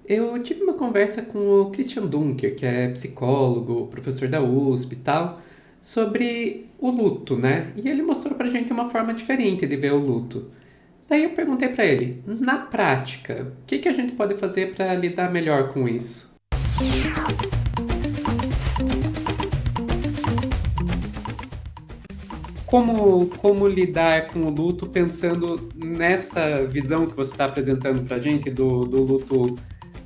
Eu tive uma conversa com o Christian Dunker, que é psicólogo, professor da USP e tal, sobre o luto, né? E ele mostrou pra gente uma forma diferente de ver o luto. Daí eu perguntei pra ele, na prática, o que a gente pode fazer pra lidar melhor com isso? Como lidar com o luto pensando nessa visão que você está apresentando pra gente do luto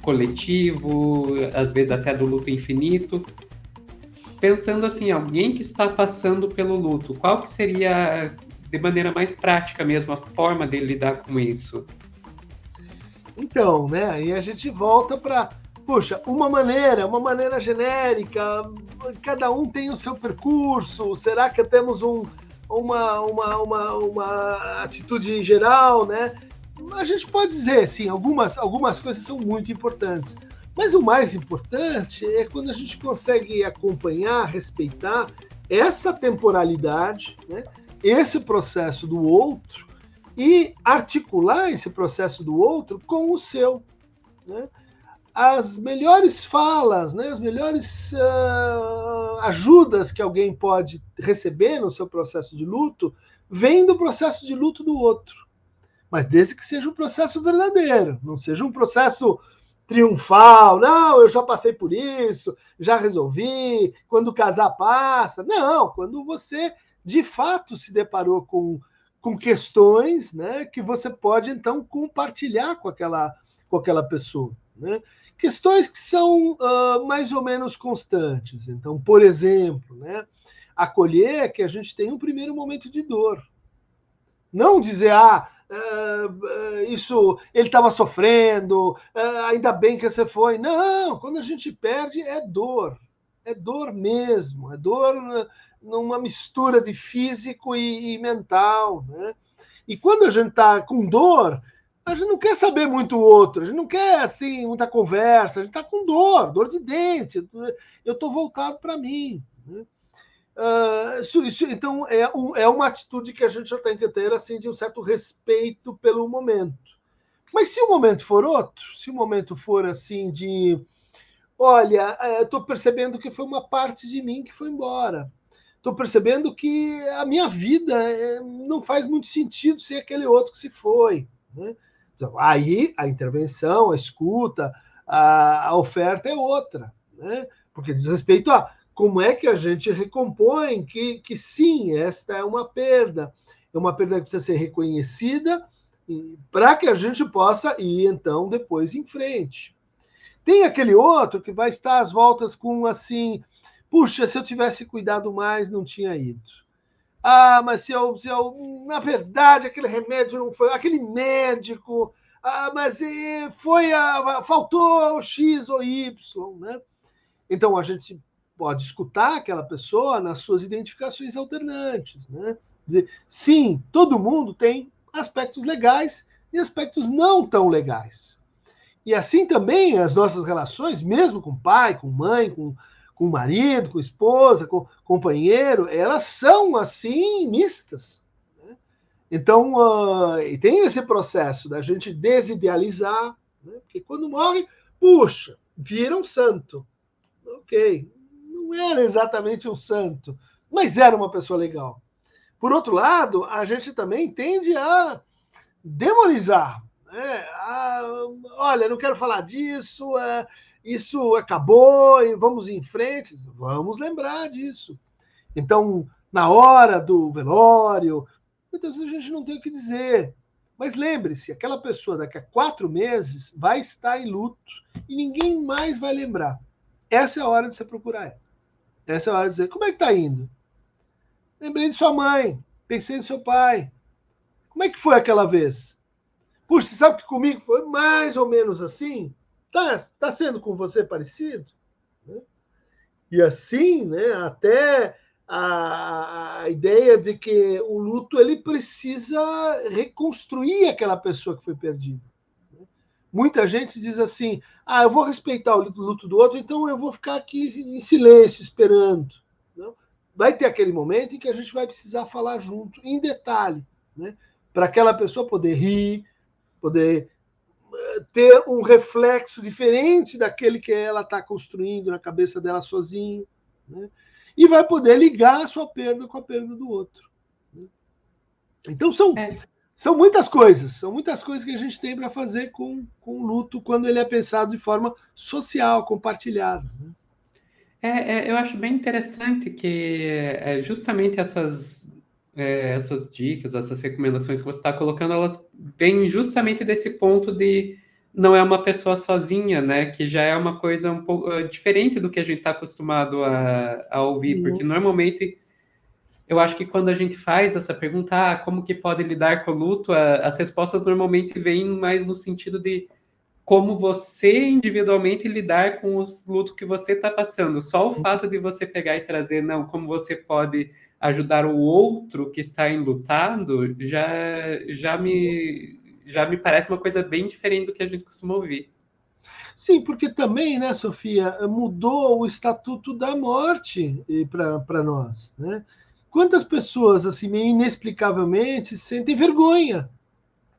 coletivo, às vezes até do luto infinito? Pensando assim, alguém que está passando pelo luto, qual que seria, de maneira mais prática mesmo, a forma de lidar com isso? Então, né, aí a gente volta para, puxa, uma maneira genérica, cada um tem o seu percurso, será que temos uma atitude geral, né? A gente pode dizer, sim, algumas coisas são muito importantes, mas o mais importante é quando a gente consegue acompanhar, respeitar essa temporalidade, né, esse processo do outro, e articular esse processo do outro com o seu. Né? As melhores falas, né, as melhores ajudas que alguém pode receber no seu processo de luto, vêm do processo de luto do outro. Mas desde que seja um processo verdadeiro, não seja um processo triunfal, não, eu já passei por isso, já resolvi, quando casar passa. Não, quando você de fato se deparou com questões, né, que você pode então compartilhar com aquela pessoa. Né? Questões que são mais ou menos constantes. Então, por exemplo, né, acolher que a gente tem um primeiro momento de dor. Não dizer, isso, ele estava sofrendo, ainda bem que você foi. Não, quando a gente perde é dor mesmo, é dor numa mistura de físico e mental. Né? E quando a gente está com dor, a gente não quer saber muito o outro, a gente não quer assim muita conversa, a gente está com dor de dente, eu estou voltado para mim. Né? Então, é uma atitude que a gente já tem que ter, assim, de um certo respeito pelo momento. Mas se o momento for outro, se o momento for assim de, olha, estou percebendo que foi uma parte de mim que foi embora. Estou percebendo que a minha vida não faz muito sentido sem aquele outro que se foi. Né? Então, aí a intervenção, a escuta, a oferta é outra. Né? Porque diz respeito a como é que a gente recompõe que sim, esta é uma perda que precisa ser reconhecida para que a gente possa ir então depois em frente. Tem aquele outro que vai estar às voltas com assim, puxa, se eu tivesse cuidado mais, não tinha ido. Mas se eu na verdade, aquele remédio não foi, aquele médico, mas foi, faltou o X ou Y, né? Então a gente pode escutar aquela pessoa nas suas identificações alternantes, né? Dizer, sim, todo mundo tem aspectos legais e aspectos não tão legais. E assim também as nossas relações, mesmo com pai, com mãe, com marido, com esposa, com companheiro, elas são assim mistas. Né? Então, e tem esse processo da gente desidealizar, né? Porque quando morre, puxa, vira um santo. Ok, não era exatamente um santo, mas era uma pessoa legal. Por outro lado, a gente também tende a demonizar. Né? Olha, não quero falar disso, isso acabou e vamos em frente. Vamos lembrar disso. Então, na hora do velório, muitas vezes a gente não tem o que dizer. Mas lembre-se, aquela pessoa daqui a 4 meses vai estar em luto e ninguém mais vai lembrar. Essa é a hora de você procurar ela. Essa é a hora de dizer, como é que tá indo? Lembrei de sua mãe, pensei no seu pai. Como é que foi aquela vez? Puxa, você sabe que comigo foi mais ou menos assim? Tá sendo com você parecido? Né? E assim, né, até a ideia de que o luto ele precisa reconstruir aquela pessoa que foi perdida. Né? Muita gente diz assim: eu vou respeitar o luto do outro, então eu vou ficar aqui em silêncio, esperando. Não? Vai ter aquele momento em que a gente vai precisar falar junto, em detalhe, né? Para aquela pessoa poder rir, poder ter um reflexo diferente daquele que ela está construindo na cabeça dela sozinha, né? E vai poder ligar a sua perda com a perda do outro. Né? Então são muitas coisas que a gente tem para fazer com o luto quando ele é pensado de forma social, compartilhada. Né? Eu acho bem interessante que justamente essas dicas, essas recomendações que você está colocando, elas vêm justamente desse ponto de não é uma pessoa sozinha, né? Que já é uma coisa um pouco diferente do que a gente está acostumado a ouvir, porque normalmente eu acho que quando a gente faz essa pergunta, como que pode lidar com o luto, as respostas normalmente vêm mais no sentido de como você individualmente lidar com o luto que você está passando. Só o fato de você pegar e trazer, não, como você pode ajudar o outro que está enlutado, já me parece uma coisa bem diferente do que a gente costuma ouvir. Sim, porque também, né, Sofia, mudou o estatuto da morte para nós, né? Quantas pessoas, assim, meio inexplicavelmente, sentem vergonha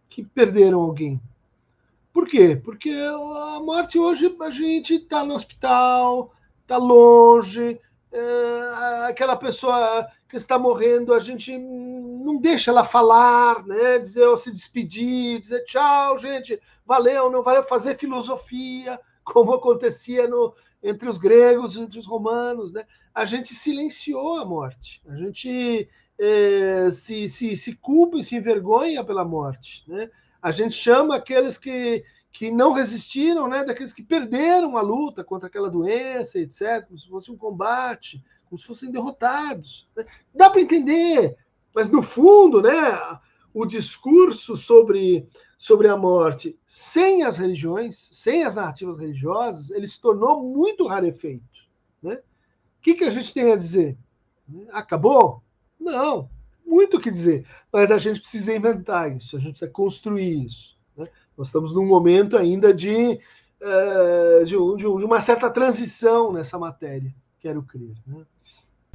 que perderam alguém? Por quê? Porque a morte hoje a gente está no hospital, está longe, aquela pessoa que está morrendo, a gente não deixa ela falar, né? Dizer ou se despedir, dizer tchau, gente, valeu, não valeu, fazer filosofia, como acontecia entre os gregos e entre os romanos, né? A gente silenciou a morte, a gente se culpa e se envergonha pela morte, né? A gente chama aqueles que não resistiram, né, daqueles que perderam a luta contra aquela doença, etc., como se fosse um combate, como se fossem derrotados. Né? Dá para entender, mas no fundo, né, o discurso sobre a morte, sem as religiões, sem as narrativas religiosas, ele se tornou muito rarefeito. Né? O que a gente tem a dizer? Acabou? Não, muito o que dizer, mas a gente precisa inventar isso, a gente precisa construir isso. Né? Nós estamos num momento ainda de uma certa transição nessa matéria, quero crer. Né?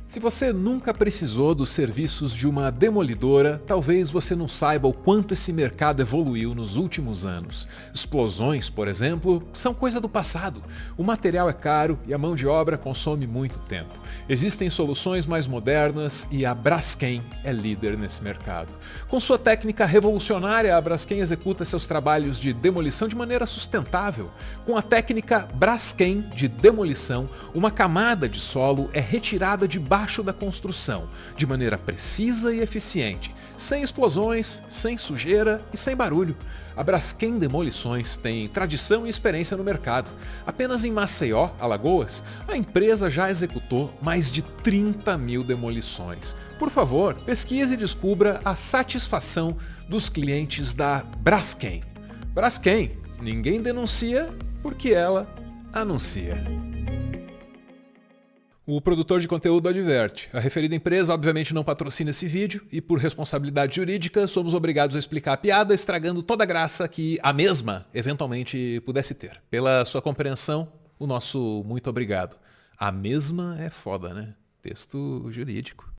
Se você nunca precisou dos serviços de uma demolidora, talvez você não saiba o quanto esse mercado evoluiu nos últimos anos. Explosões, por exemplo, são coisa do passado. O material é caro e a mão de obra consome muito tempo. Existem soluções mais modernas e a Braskem é líder nesse mercado. Com sua técnica revolucionária, a Braskem executa seus trabalhos de demolição de maneira sustentável. Com a técnica Braskem de demolição, uma camada de solo é retirada debaixo da construção, de maneira precisa e eficiente, sem explosões, sem sujeira e sem barulho. A Braskem Demolições tem tradição e experiência no mercado. Apenas em Maceió, Alagoas, a empresa já executou mais de 30 mil demolições. Por favor, pesquise e descubra a satisfação dos clientes da Braskem. Braskem, ninguém denuncia porque ela anuncia. O produtor de conteúdo adverte. A referida empresa obviamente não patrocina esse vídeo e por responsabilidade jurídica somos obrigados a explicar a piada, estragando toda a graça que a mesma eventualmente pudesse ter. Pela sua compreensão, o nosso muito obrigado. A mesma é foda, né? Texto jurídico.